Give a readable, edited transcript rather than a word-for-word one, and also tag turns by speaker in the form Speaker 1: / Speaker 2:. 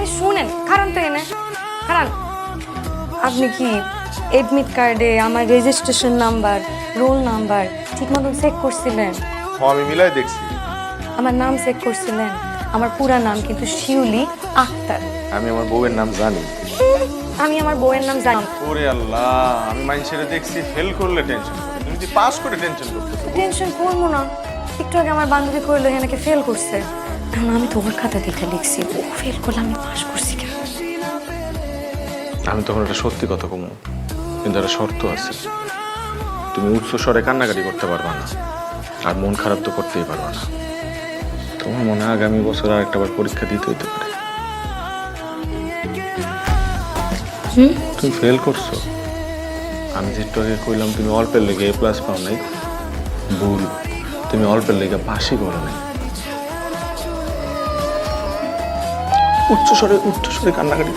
Speaker 1: আরে শুনেন, কারণ তো এনে কারণ আপনি কি এডমিট কার্ডে আমার রেজিস্ট্রেশন নাম্বার, রোল নাম্বার ঠিক মতন চেক করছিলেন?
Speaker 2: আমি মিলাই দেখছি।
Speaker 1: আমার নাম চেক করছিলেন? আমার পুরা নাম কিন্তু শিউলি আক্তার।
Speaker 2: আমি আমার বউয়ের নাম জানি।
Speaker 1: আমি আমার বউয়ের নাম জানি।
Speaker 2: ওরে আল্লাহ, আমি মানুষের দেখছি ফেল করলে টেনশন করে, তুমি যদি পাস করে টেনশন করতেছো।
Speaker 1: টেনশন করবো না, একটু আগে আমার বান্ধবী করলো এনাকে ফেল করছে। কারণ আমি তো ওর খাতা দেখে লিখছি, ও ফেল করলে আমি পাস করছি কেন?
Speaker 2: আমি তখন একটা সত্যি কথা কমু, কিন্তু একটা শর্ত আছে। তুমি উচ্চ স্বরে কান্নাকাটি করতে পারবা না, আর মন খারাপ তো করতেই পারবা না। তোমার মনে হয় আগামী বছর আর একটা বার পরীক্ষা দিতে হইতে পারে। তুমি ফেল করছো। আমি যেটু আগে কইলাম তুমি অল্পের লেগে A+ পাও নাই, ভুল। তুমি অল্পের লেগে পাশই করো নাই। উচ্চ স্বরে কান্নাকাটি